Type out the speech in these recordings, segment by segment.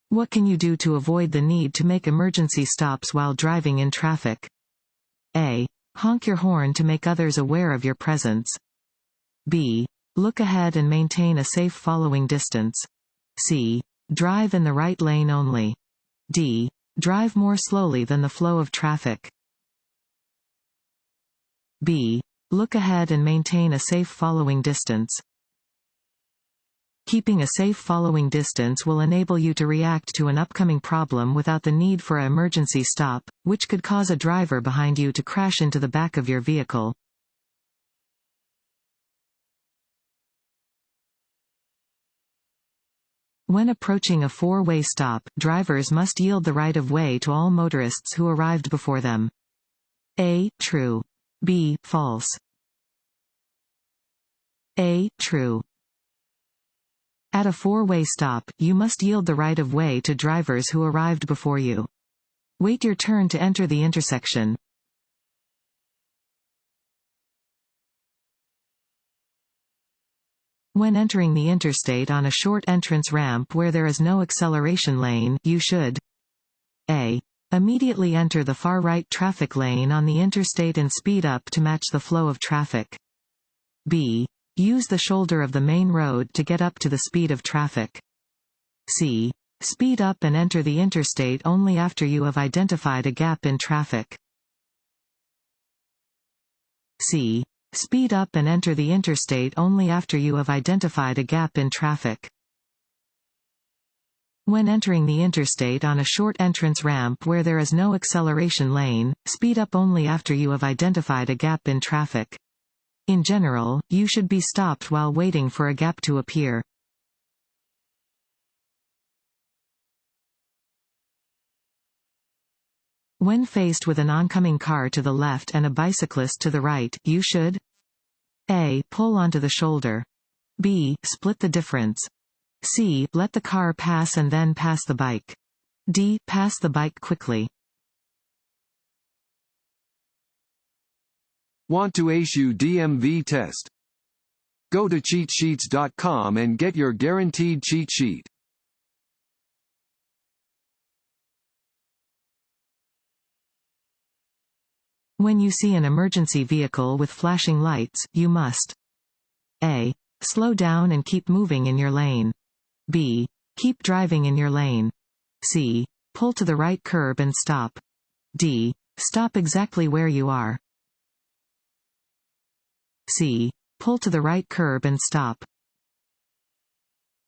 What can you do to avoid the need to make emergency stops while driving in traffic? A. Honk your horn to make others aware of your presence. B. Look ahead and maintain a safe following distance. C. Drive in the right lane only. D. Drive more slowly than the flow of traffic. B. Look ahead and maintain a safe following distance. Keeping a safe following distance will enable you to react to an upcoming problem without the need for an emergency stop, which could cause a driver behind you to crash into the back of your vehicle. When approaching a four-way stop, drivers must yield the right of way to all motorists who arrived before them. A. True. B. False. A. True. At a four-way stop, you must yield the right of way to drivers who arrived before you. Wait your turn to enter the intersection. When entering the interstate on a short entrance ramp where there is no acceleration lane, you should A. Immediately enter the far right traffic lane on the interstate and speed up to match the flow of traffic. B. Use the shoulder of the main road to get up to the speed of traffic. C. Speed up and enter the interstate only after you have identified a gap in traffic. C. Speed up and enter the interstate only after you have identified a gap in traffic. When entering the interstate on a short entrance ramp where there is no acceleration lane, speed up only after you have identified a gap in traffic. In general, you should be stopped while waiting for a gap to appear. When faced with an oncoming car to the left and a bicyclist to the right, you should A. Pull onto the shoulder. B. Split the difference. C. Let the car pass and then pass the bike. D. Pass the bike quickly. Want to ace your DMV test? Go to cheatsheets.com and get your guaranteed cheat sheet. When you see an emergency vehicle with flashing lights, you must A. Slow down and keep moving in your lane. B. Keep driving in your lane. C. Pull to the right curb and stop. D. Stop exactly where you are. C. Pull to the right curb and stop.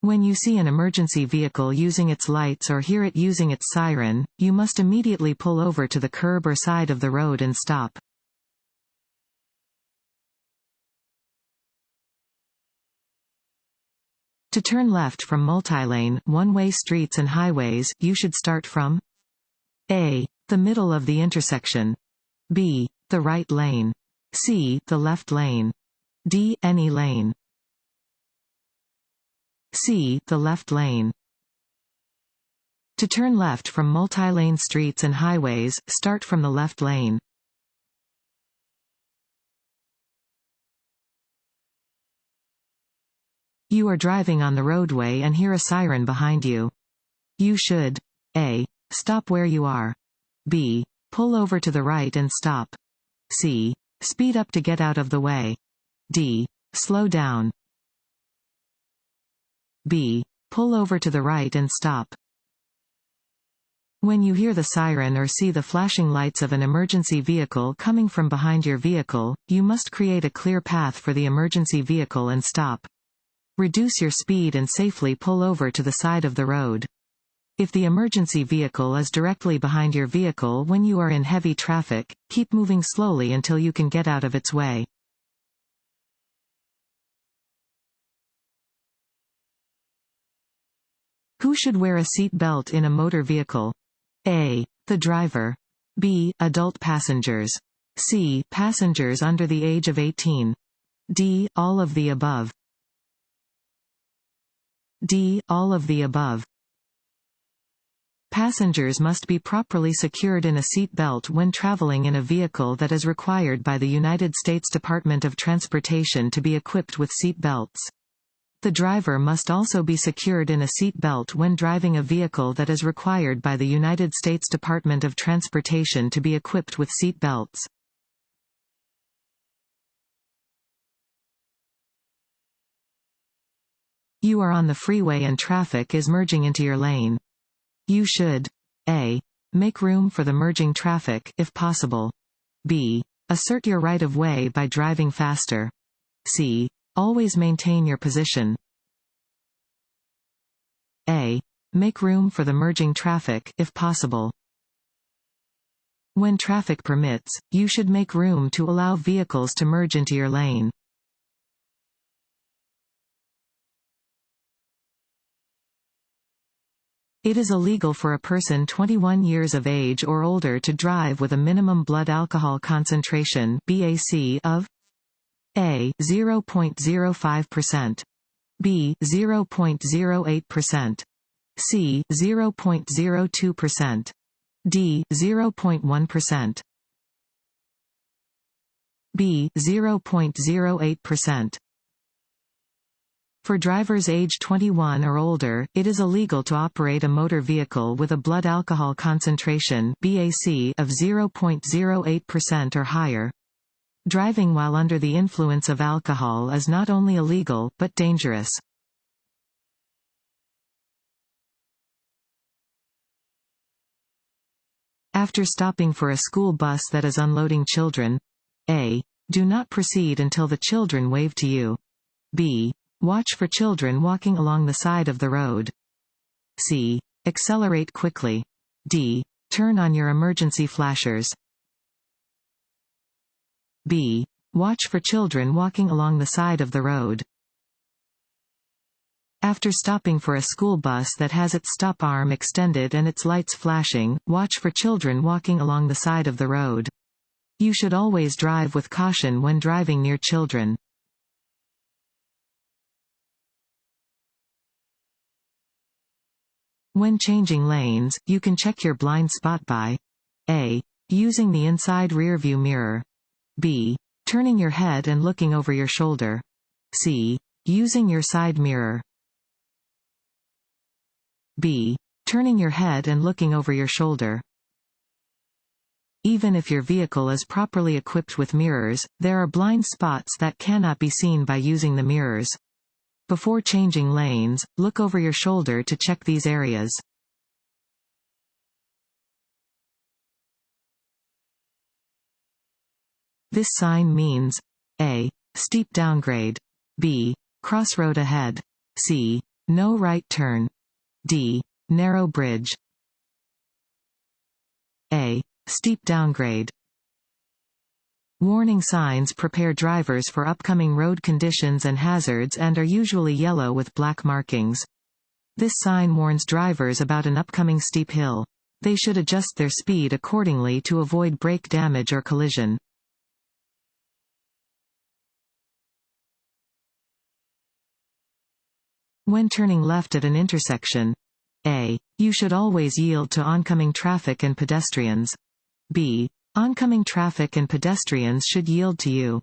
When you see an emergency vehicle using its lights or hear it using its siren, you must immediately pull over to the curb or side of the road and stop. To turn left from multi-lane, one-way streets and highways, you should start from A. The middle of the intersection. B. The right lane. C. The left lane. D. Any lane. C. The left lane. To turn left from multi-lane streets and highways, start from the left lane. You are driving on the roadway and hear a siren behind you. You should A. Stop where you are. B. Pull over to the right and stop. C. Speed up to get out of the way. D. Slow down. B. Pull over to the right and stop. When you hear the siren or see the flashing lights of an emergency vehicle coming from behind your vehicle, you must create a clear path for the emergency vehicle and stop. Reduce your speed and safely pull over to the side of the road. If the emergency vehicle is directly behind your vehicle when you are in heavy traffic, keep moving slowly until you can get out of its way. Who should wear a seat belt in a motor vehicle? A. The driver. B. Adult passengers. C. Passengers under the age of 18. D. All of the above. D. All of the above. Passengers must be properly secured in a seat belt when traveling in a vehicle that is required by the United States Department of Transportation to be equipped with seat belts. The driver must also be secured in a seat belt when driving a vehicle that is required by the United States Department of Transportation to be equipped with seat belts. You are on the freeway and traffic is merging into your lane. You should A. Make room for the merging traffic, if possible. B. Assert your right-of-way by driving faster. C. Always maintain your position. A. Make room for the merging traffic, if possible. When traffic permits, you should make room to allow vehicles to merge into your lane. It is illegal for a person 21 years of age or older to drive with a minimum blood alcohol concentration (BAC) of A. 0.05%, B. 0.08%, C. 0.02%, D. 0.1%, B. 0.08%. For drivers age 21 or older, it is illegal to operate a motor vehicle with a blood alcohol concentration (BAC) of 0.08% or higher. Driving while under the influence of alcohol is not only illegal, but dangerous. After stopping for a school bus that is unloading children, A. Do not proceed until the children wave to you. B. Watch for children walking along the side of the road. C. Accelerate quickly. D. Turn on your emergency flashers. B. Watch for children walking along the side of the road. After stopping for a school bus that has its stop arm extended and its lights flashing, watch for children walking along the side of the road. You should always drive with caution when driving near children. When changing lanes, you can check your blind spot by A. Using the inside rearview mirror. B. Turning your head and looking over your shoulder. C. Using your side mirror. B. Turning your head and looking over your shoulder. Even if your vehicle is properly equipped with mirrors, there are blind spots that cannot be seen by using the mirrors. Before changing lanes, look over your shoulder to check these areas. This sign means A. Steep downgrade. B. Crossroad ahead. C. No right turn. D. Narrow bridge. A. Steep downgrade. Warning signs prepare drivers for upcoming road conditions and hazards and are usually yellow with black markings. This sign warns drivers about an upcoming steep hill. They should adjust their speed accordingly to avoid brake damage or collision. When turning left at an intersection, A. You should always yield to oncoming traffic and pedestrians. B. Oncoming traffic and pedestrians should yield to you.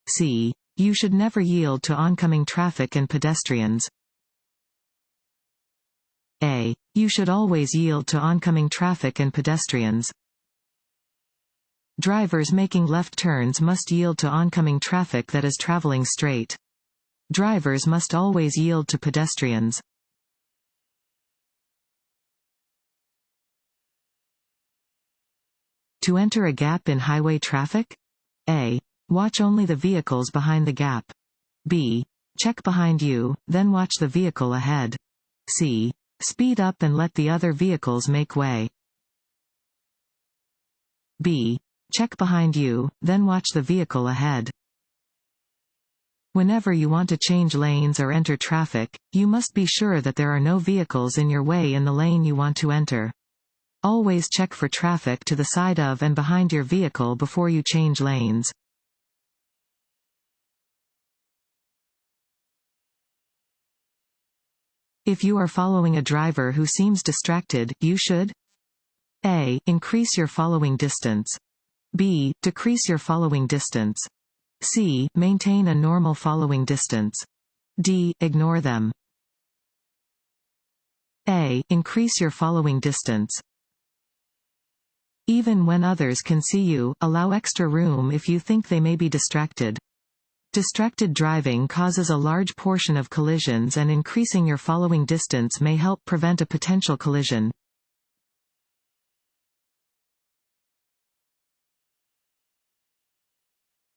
C. You should never yield to oncoming traffic and pedestrians. A. You should always yield to oncoming traffic and pedestrians. Drivers making left turns must yield to oncoming traffic that is traveling straight. Drivers must always yield to pedestrians. To enter a gap in highway traffic? A. Watch only the vehicles behind the gap. B. Check behind you, then watch the vehicle ahead. C. Speed up and let the other vehicles make way. B. Check behind you, then watch the vehicle ahead. Whenever you want to change lanes or enter traffic, you must be sure that there are no vehicles in your way in the lane you want to enter. Always check for traffic to the side of and behind your vehicle before you change lanes. If you are following a driver who seems distracted, you should A. Increase your following distance. B. Decrease your following distance. C. Maintain a normal following distance. D. Ignore them. A. Increase your following distance. Even when others can see you, allow extra room if you think they may be distracted. Distracted driving causes a large portion of collisions, and increasing your following distance may help prevent a potential collision.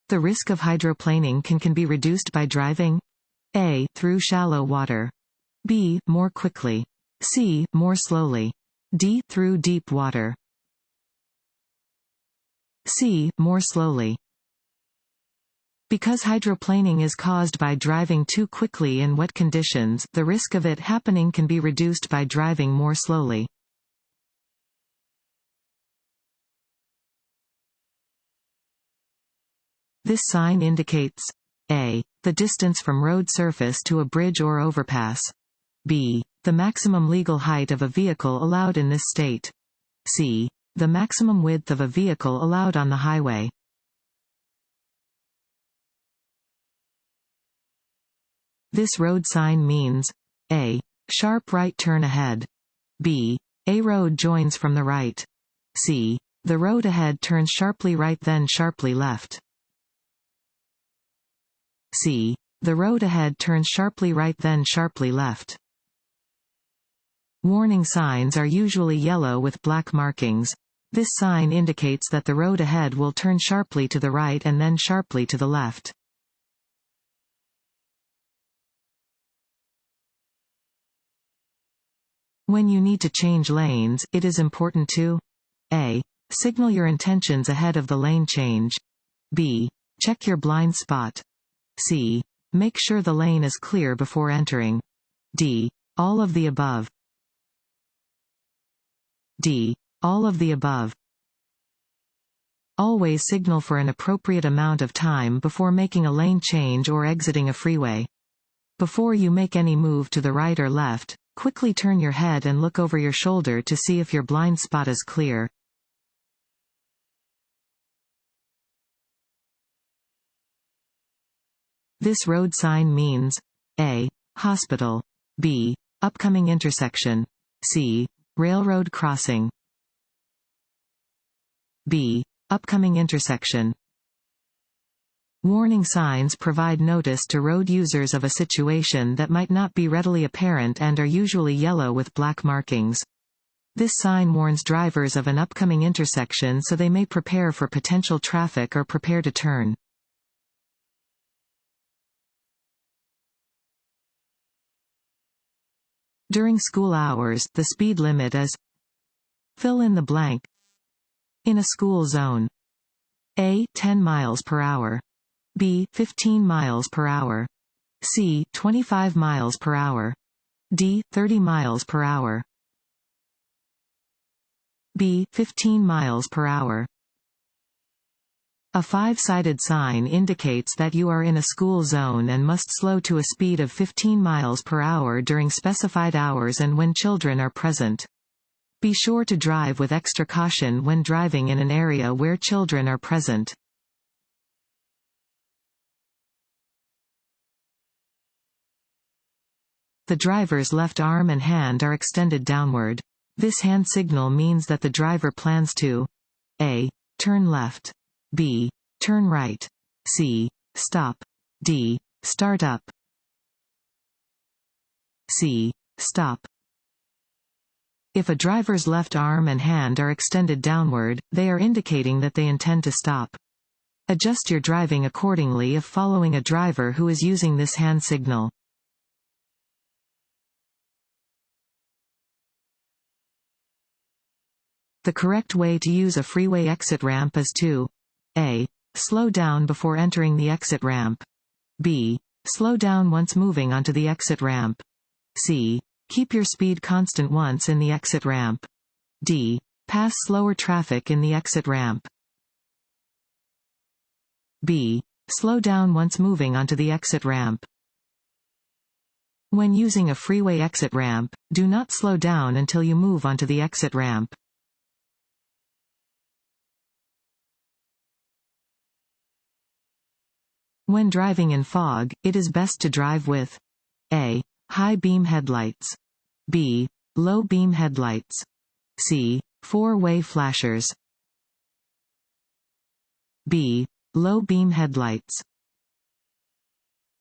The risk of hydroplaning can be reduced by driving A. Through shallow water. B. More quickly. C. More slowly. D. Through deep water. C. More slowly. Because hydroplaning is caused by driving too quickly in wet conditions, the risk of it happening can be reduced by driving more slowly. This sign indicates A. The distance from road surface to a bridge or overpass. B. The maximum legal height of a vehicle allowed in this state. C. The maximum width of a vehicle allowed on the highway. This road sign means A. Sharp right turn ahead. B. A road joins from the right. C. The road ahead turns sharply right then sharply left. C. The road ahead turns sharply right then sharply left. Warning signs are usually yellow with black markings. This sign indicates that the road ahead will turn sharply to the right and then sharply to the left. When you need to change lanes, it is important to A. Signal your intentions ahead of the lane change. B. Check your blind spot. C. Make sure the lane is clear before entering. D. All of the above. D. All of the above. Always signal for an appropriate amount of time before making a lane change or exiting a freeway. Before you make any move to the right or left, quickly turn your head and look over your shoulder to see if your blind spot is clear. This road sign means A. Hospital. B. Upcoming intersection. C. Railroad crossing. B. Upcoming intersection. Warning signs provide notice to road users of a situation that might not be readily apparent and are usually yellow with black markings. This sign warns drivers of an upcoming intersection so they may prepare for potential traffic or prepare to turn. During school hours, the speed limit is fill in the blank. In a school zone. A. 10 miles per hour. B. 15 miles per hour. C. 25 miles per hour. D. 30 miles per hour. B. 15 miles per hour. A five-sided sign indicates that you are in a school zone and must slow to a speed of 15 miles per hour during specified hours and when children are present. Be sure to drive with extra caution when driving in an area where children are present. The driver's left arm and hand are extended downward. This hand signal means that the driver plans to A. Turn left. B. Turn right. C. Stop. D. Start up. C. Stop. If a driver's left arm and hand are extended downward, they are indicating that they intend to stop. Adjust your driving accordingly if following a driver who is using this hand signal. The correct way to use a freeway exit ramp is to A. Slow down before entering the exit ramp. B. Slow down once moving onto the exit ramp. C. Keep your speed constant once in the exit ramp. D. Pass slower traffic in the exit ramp. B. Slow down once moving onto the exit ramp. When using a freeway exit ramp, do not slow down until you move onto the exit ramp. When driving in fog, it is best to drive with A. High beam headlights. B. Low beam headlights. C. Four-way flashers. B. Low beam headlights.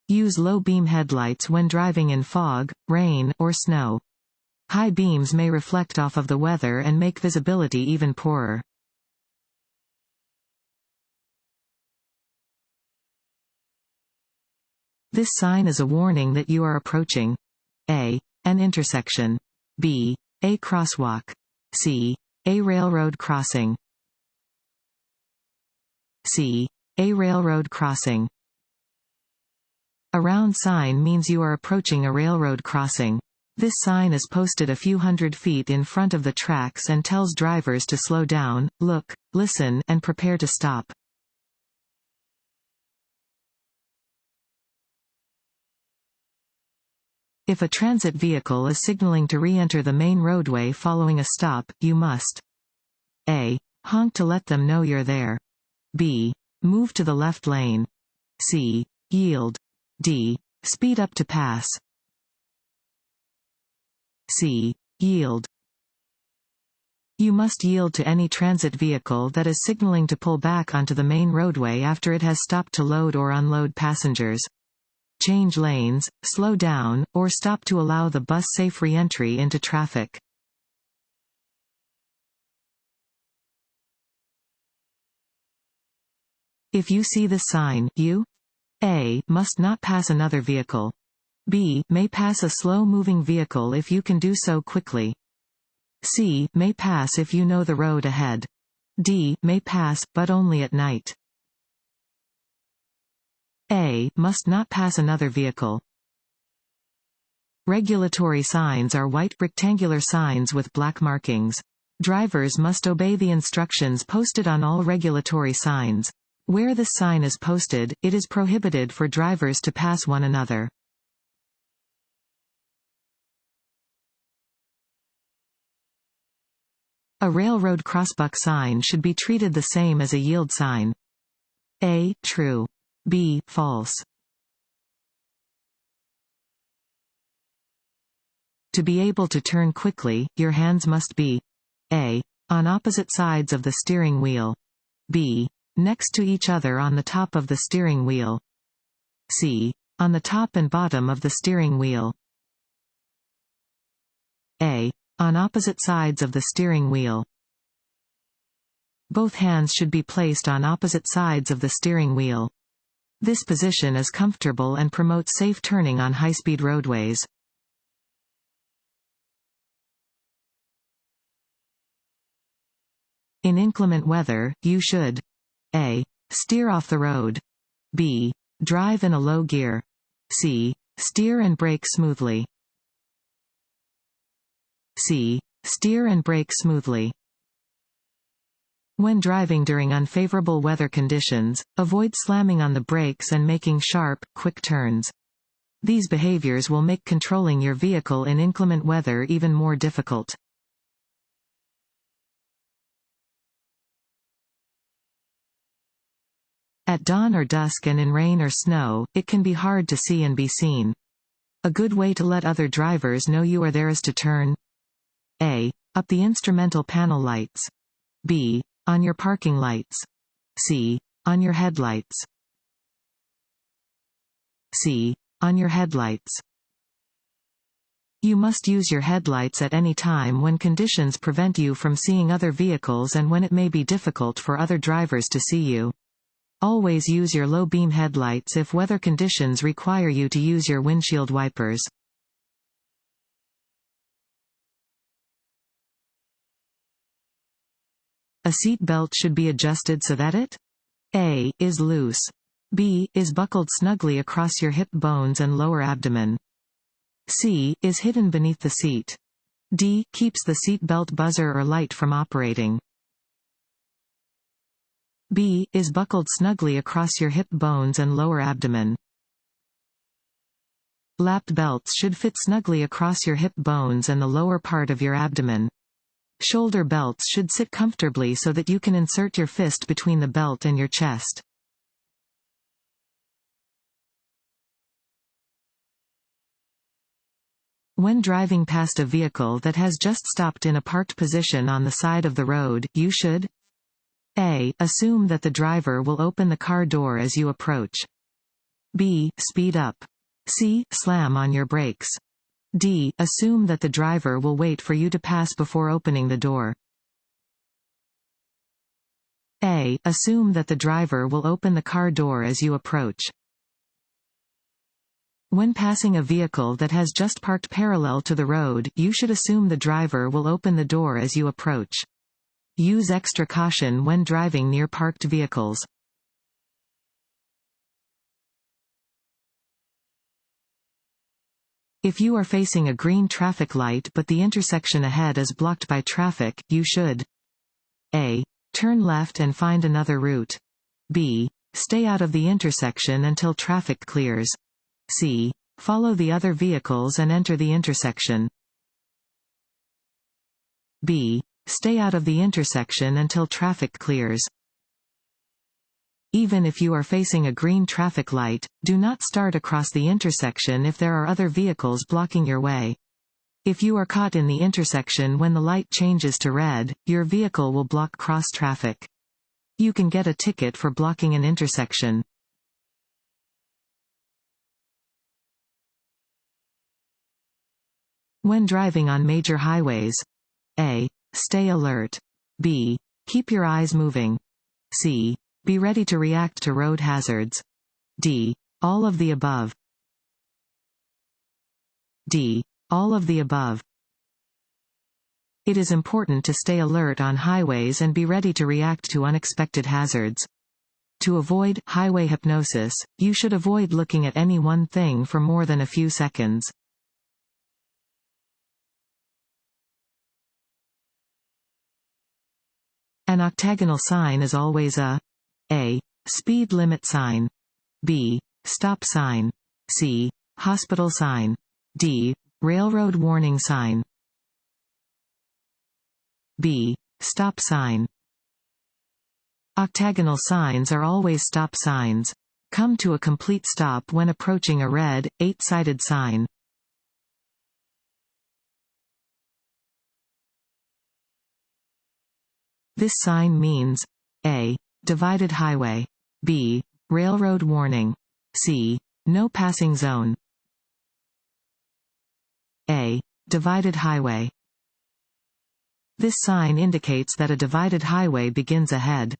Use low beam headlights when driving in fog, rain, or snow. High beams may reflect off of the weather and make visibility even poorer. This sign is a warning that you are approaching A. An intersection. B. A crosswalk. C. A railroad crossing. C. A railroad crossing. A round sign means you are approaching a railroad crossing. This sign is posted a few hundred feet in front of the tracks and tells drivers to slow down, look, listen, and prepare to stop. If a transit vehicle is signaling to re-enter the main roadway following a stop, you must A. Honk to let them know you're there. B. Move to the left lane. C. Yield. D. Speed up to pass. C. Yield. You must yield to any transit vehicle that is signaling to pull back onto the main roadway after it has stopped to load or unload passengers. Change lanes, slow down, or stop to allow the bus safe re-entry into traffic. If you see this sign, you A. Must not pass another vehicle. B. May pass a slow-moving vehicle if you can do so quickly. C. May pass if you know the road ahead. D. May pass, but only at night. A. Must not pass another vehicle. Regulatory signs are white rectangular signs with black markings. Drivers must obey the instructions posted on all regulatory signs. Where this sign is posted, it is prohibited for drivers to pass one another. A railroad crossbuck sign should be treated the same as a yield sign. A. True. B. False. To be able to turn quickly, your hands must be A. On opposite sides of the steering wheel. B. Next to each other on the top of the steering wheel. C. On the top and bottom of the steering wheel. A. On opposite sides of the steering wheel. Both hands should be placed on opposite sides of the steering wheel. This position is comfortable and promotes safe turning on high-speed roadways. In inclement weather, you should A. Steer off the road. B. Drive in a low gear. C. Steer and brake smoothly. C. Steer and brake smoothly. When driving during unfavorable weather conditions, avoid slamming on the brakes and making sharp, quick turns. These behaviors will make controlling your vehicle in inclement weather even more difficult. At dawn or dusk and in rain or snow, it can be hard to see and be seen. A good way to let other drivers know you are there is to turn A. Up the instrumental panel lights. B. On your parking lights. C. On your headlights. C. On your headlights. You must use your headlights at any time when conditions prevent you from seeing other vehicles and when it may be difficult for other drivers to see you. Always use your low beam headlights if weather conditions require you to use your windshield wipers. A seat belt should be adjusted so that it A. Is loose. B. Is buckled snugly across your hip bones and lower abdomen. C. Is hidden beneath the seat. D. Keeps the seat belt buzzer or light from operating. B. Is buckled snugly across your hip bones and lower abdomen. Lapped belts should fit snugly across your hip bones and the lower part of your abdomen. Shoulder belts should sit comfortably so that you can insert your fist between the belt and your chest. When driving past a vehicle that has just stopped in a parked position on the side of the road, you should A. Assume that the driver will open the car door as you approach. B. Speed up. C. Slam on your brakes. D. Assume that the driver will wait for you to pass before opening the door. A. Assume that the driver will open the car door as you approach. When passing a vehicle that has just parked parallel to the road, you should assume the driver will open the door as you approach. Use extra caution when driving near parked vehicles. If you are facing a green traffic light but the intersection ahead is blocked by traffic, you should A. Turn left and find another route. B. Stay out of the intersection until traffic clears. C. Follow the other vehicles and enter the intersection. B. Stay out of the intersection until traffic clears. Even if you are facing a green traffic light, do not start across the intersection if there are other vehicles blocking your way. If you are caught in the intersection when the light changes to red, your vehicle will block cross traffic. You can get a ticket for blocking an intersection. When driving on major highways, A. Stay alert. B. Keep your eyes moving. C. Be ready to react to road hazards. D. All of the above. D. All of the above. It is important to stay alert on highways and be ready to react to unexpected hazards. To avoid highway hypnosis, you should avoid looking at any one thing for more than a few seconds. An octagonal sign is always a speed limit sign. B. Stop sign. C. Hospital sign. D. Railroad warning sign. B. Stop sign. Octagonal signs are always stop signs. Come to a complete stop when approaching a red, 8-sided sign. This sign means A. Divided highway. B. Railroad warning. C. No passing zone. A. Divided highway. This sign indicates that a divided highway begins ahead.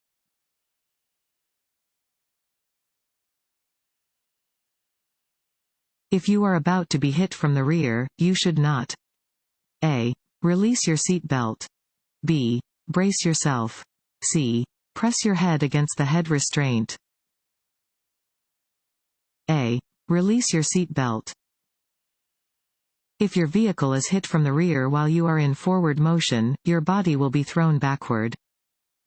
If you are about to be hit from the rear, you should not A. Release your seat belt. B. Brace yourself. C. Press your head against the head restraint. A. Release your seat belt. If your vehicle is hit from the rear while you are in forward motion, your body will be thrown backward.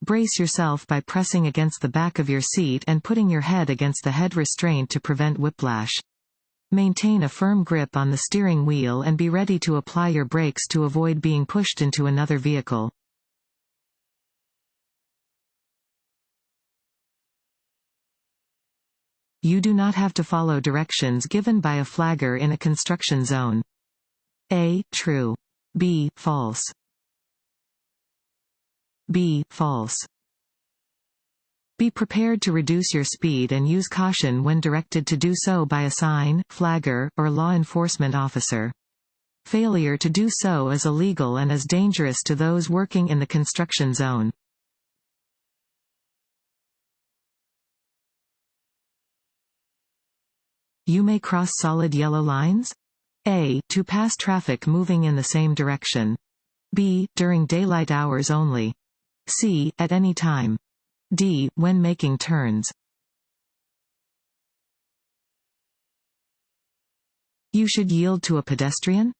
Brace yourself by pressing against the back of your seat and putting your head against the head restraint to prevent whiplash. Maintain a firm grip on the steering wheel and be ready to apply your brakes to avoid being pushed into another vehicle. You do not have to follow directions given by a flagger in a construction zone. A. True. B. False. B. False. Be prepared to reduce your speed and use caution when directed to do so by a sign, flagger, or law enforcement officer. Failure to do so is illegal and is dangerous to those working in the construction zone. You may cross solid yellow lines? A. To pass traffic moving in the same direction. B. During daylight hours only. C. At any time. D. When making turns. You should yield to a pedestrian?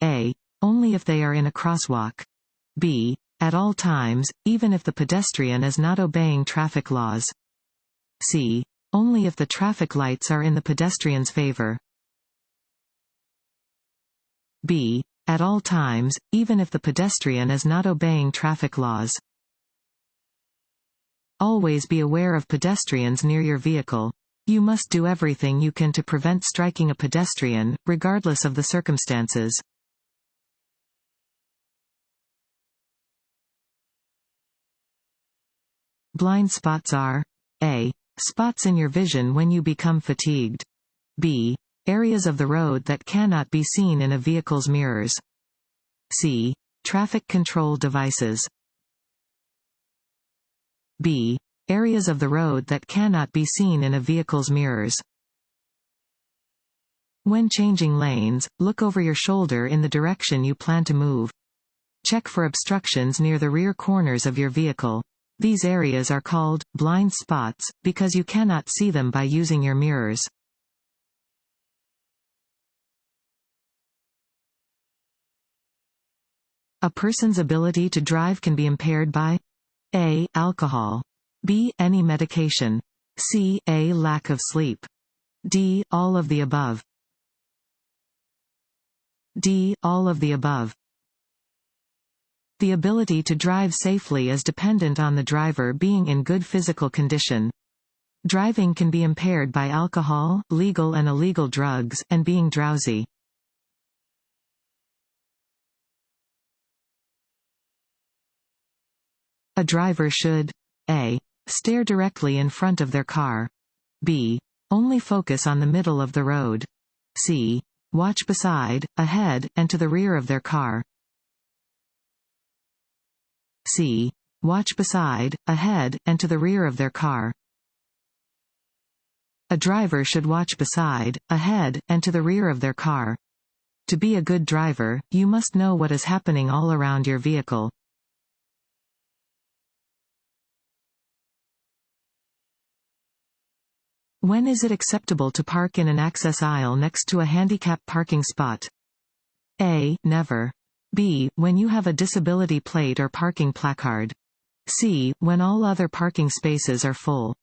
A. Only if they are in a crosswalk. B. At all times, even if the pedestrian is not obeying traffic laws. C. Only if the traffic lights are in the pedestrian's favor. B. At all times, even if the pedestrian is not obeying traffic laws. Always be aware of pedestrians near your vehicle. You must do everything you can to prevent striking a pedestrian, regardless of the circumstances. Blind spots are A. Spots in your vision when you become fatigued. B. Areas of the road that cannot be seen in a vehicle's mirrors. C. Traffic control devices. B. Areas of the road that cannot be seen in a vehicle's mirrors. When changing lanes, look over your shoulder in the direction you plan to move. Check for obstructions near the rear corners of your vehicle. These areas are called blind spots because you cannot see them by using your mirrors. A person's ability to drive can be impaired by A. Alcohol. B. Any medication. C. A. Lack of sleep. D. All of the above. D. All of the above. The ability to drive safely is dependent on the driver being in good physical condition. Driving can be impaired by alcohol, legal and illegal drugs, and being drowsy. A driver should A. Stare directly in front of their car. B. Only focus on the middle of the road. C. Watch beside, ahead, and to the rear of their car. C. Watch beside, ahead, and to the rear of their car. A driver should watch beside, ahead, and to the rear of their car. To be a good driver, you must know what is happening all around your vehicle. When is it acceptable to park in an access aisle next to a handicap parking spot? A. Never. B. When you have a disability plate or parking placard. C. When all other parking spaces are full.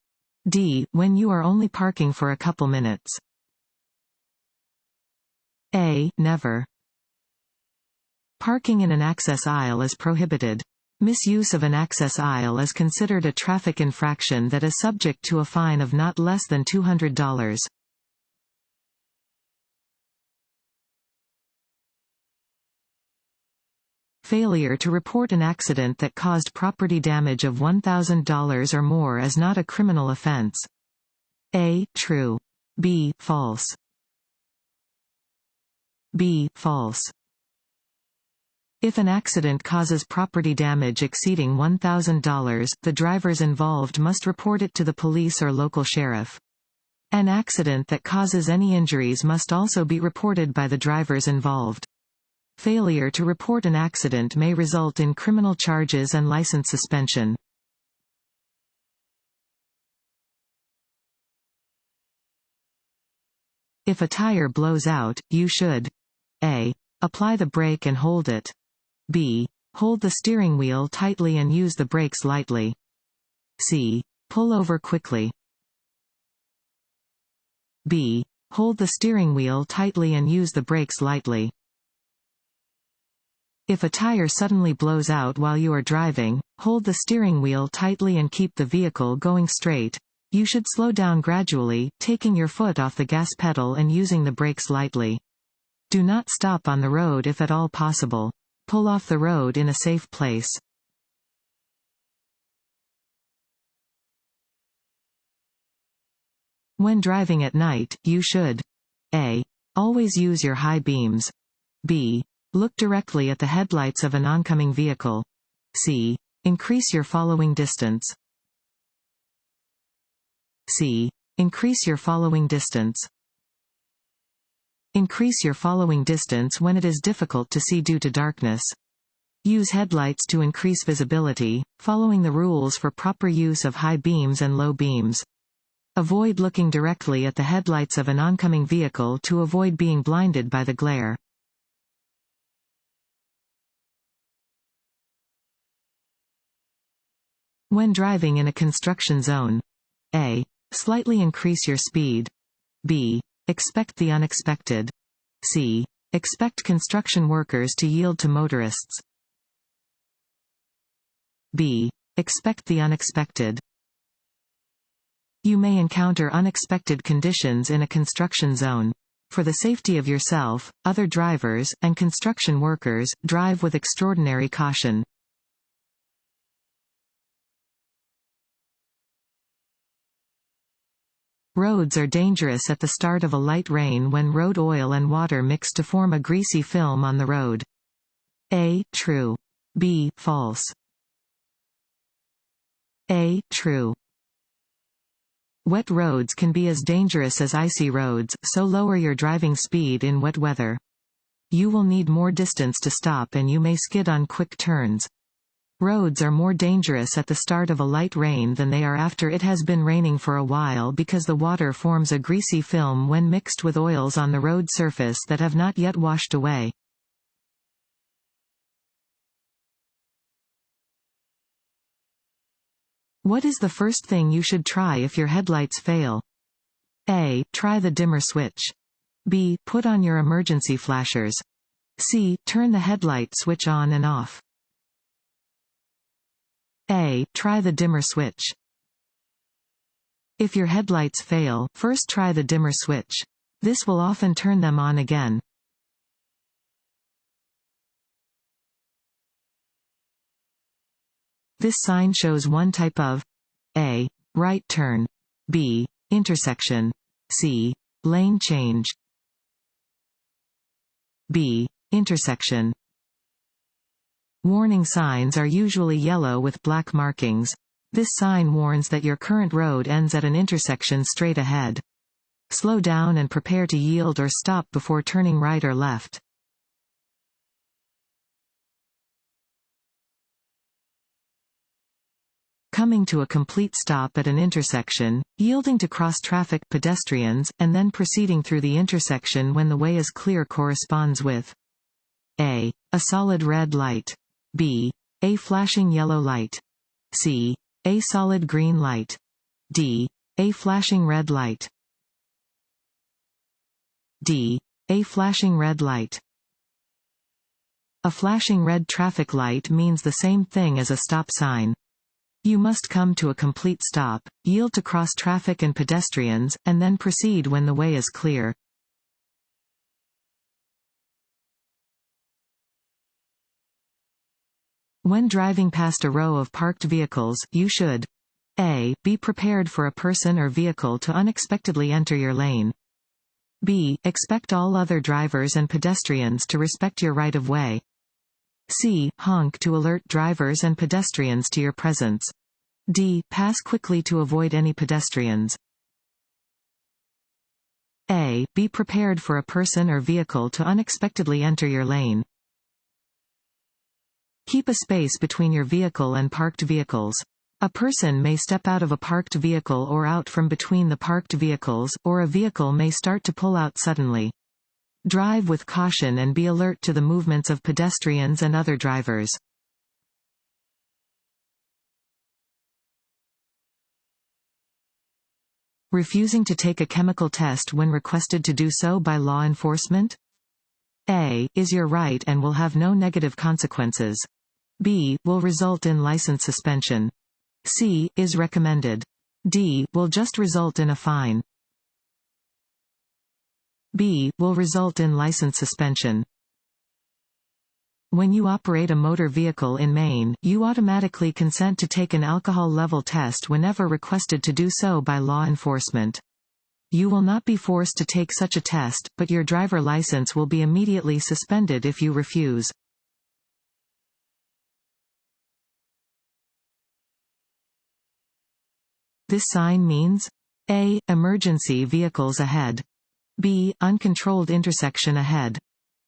D. When you are only parking for a couple minutes. A. Never. Parking in an access aisle is prohibited. Misuse of an access aisle is considered a traffic infraction that is subject to a fine of not less than $200. Failure to report an accident that caused property damage of $1,000 or more is not a criminal offense. A. True. B. False. B. False. If an accident causes property damage exceeding $1,000, the drivers involved must report it to the police or local sheriff. An accident that causes any injuries must also be reported by the drivers involved. Failure to report an accident may result in criminal charges and license suspension. If a tire blows out, you should A. Apply the brake and hold it. B. Hold the steering wheel tightly and use the brakes lightly. C. Pull over quickly. B. Hold the steering wheel tightly and use the brakes lightly. If a tire suddenly blows out while you are driving, hold the steering wheel tightly and keep the vehicle going straight. You should slow down gradually, taking your foot off the gas pedal and using the brakes lightly. Do not stop on the road if at all possible. Pull off the road in a safe place. When driving at night, you should A. Always use your high beams. B. Look directly at the headlights of an oncoming vehicle. C. Increase your following distance. C. Increase your following distance. Increase your following distance when it is difficult to see due to darkness. Use headlights to increase visibility, following the rules for proper use of high beams and low beams. Avoid looking directly at the headlights of an oncoming vehicle to avoid being blinded by the glare. When driving in a construction zone. A. Slightly increase your speed. B. Expect the unexpected. C. Expect construction workers to yield to motorists. B. Expect the unexpected. You may encounter unexpected conditions in a construction zone. For the safety of yourself, other drivers, and construction workers, drive with extraordinary caution. Roads are dangerous at the start of a light rain when road oil and water mix to form a greasy film on the road. A. True. B. False. A. True. Wet roads can be as dangerous as icy roads, so lower your driving speed in wet weather. You will need more distance to stop and you may skid on quick turns. Roads are more dangerous at the start of a light rain than they are after it has been raining for a while because the water forms a greasy film when mixed with oils on the road surface that have not yet washed away. What is the first thing you should try if your headlights fail? A. Try the dimmer switch. B. Put on your emergency flashers. C. Turn the headlight switch on and off. A. Try the dimmer switch. If your headlights fail, first try the dimmer switch. This will often turn them on again. This sign shows one type of A. Right turn. B. Intersection. C. Lane change. B. Intersection. Warning signs are usually yellow with black markings. This sign warns that your current road ends at an intersection straight ahead. Slow down and prepare to yield or stop before turning right or left. Coming to a complete stop at an intersection, yielding to cross-traffic pedestrians, and then proceeding through the intersection when the way is clear corresponds with A. A solid red light. B. A flashing yellow light. C. A solid green light. D. A flashing red light. D. A flashing red light. A flashing red traffic light means the same thing as a stop sign. You must come to a complete stop, yield to cross-traffic and pedestrians, and then proceed when the way is clear. When driving past a row of parked vehicles, you should A. Be prepared for a person or vehicle to unexpectedly enter your lane. B. Expect all other drivers and pedestrians to respect your right-of-way. C. Honk to alert drivers and pedestrians to your presence. D. Pass quickly to avoid any pedestrians. A. Be prepared for a person or vehicle to unexpectedly enter your lane. Keep a space between your vehicle and parked vehicles. A person may step out of a parked vehicle or out from between the parked vehicles, or a vehicle may start to pull out suddenly. Drive with caution and be alert to the movements of pedestrians and other drivers. Refusing to take a chemical test when requested to do so by law enforcement? A. Is your right and will have no negative consequences. B. Will result in license suspension. C. Is recommended. D. Will just result in a fine. B. Will result in license suspension. When you operate a motor vehicle in Maine, you automatically consent to take an alcohol level test whenever requested to do so by law enforcement. You will not be forced to take such a test, but your driver license will be immediately suspended if you refuse. This sign means A. Emergency vehicles ahead. B. Uncontrolled intersection ahead.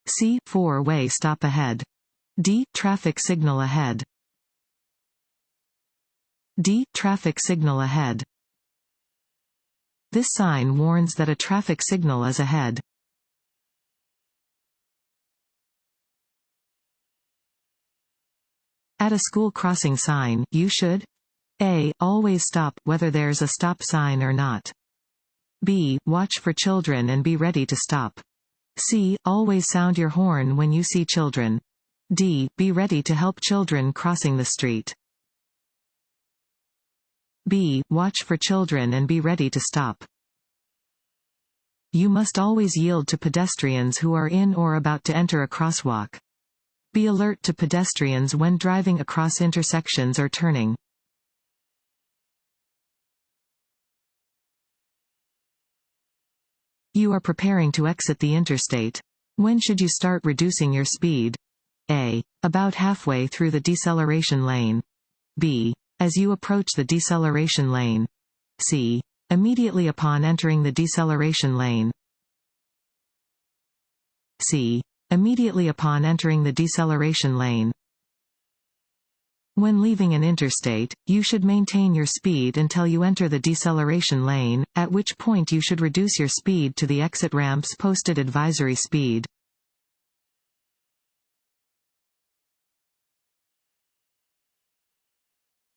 C. Four-way stop ahead. D. Traffic signal ahead. D. Traffic signal ahead. This sign warns that a traffic signal is ahead. At a school crossing sign, you should A. Always stop, whether there's a stop sign or not. B. Watch for children and be ready to stop. C. Always sound your horn when you see children. D. Be ready to help children crossing the street. B. Watch for children and be ready to stop. You must always yield to pedestrians who are in or about to enter a crosswalk. Be alert to pedestrians when driving across intersections or turning. You are preparing to exit the interstate. When should you start reducing your speed? A. About halfway through the deceleration lane. B. As you approach the deceleration lane. C. Immediately upon entering the deceleration lane. C. Immediately upon entering the deceleration lane. When leaving an interstate, you should maintain your speed until you enter the deceleration lane, at which point you should reduce your speed to the exit ramp's posted advisory speed.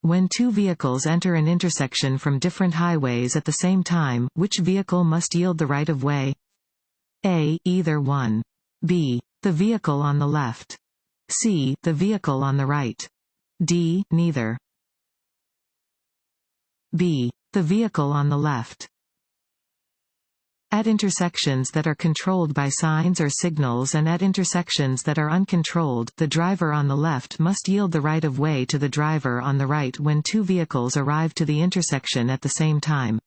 When two vehicles enter an intersection from different highways at the same time, which vehicle must yield the right-of-way? A. Either one. B. The vehicle on the left. C. The vehicle on the right. D. Neither. B. The vehicle on the left. At intersections that are controlled by signs or signals and at intersections that are uncontrolled, the driver on the left must yield the right-of-way to the driver on the right when two vehicles arrive to the intersection at the same time.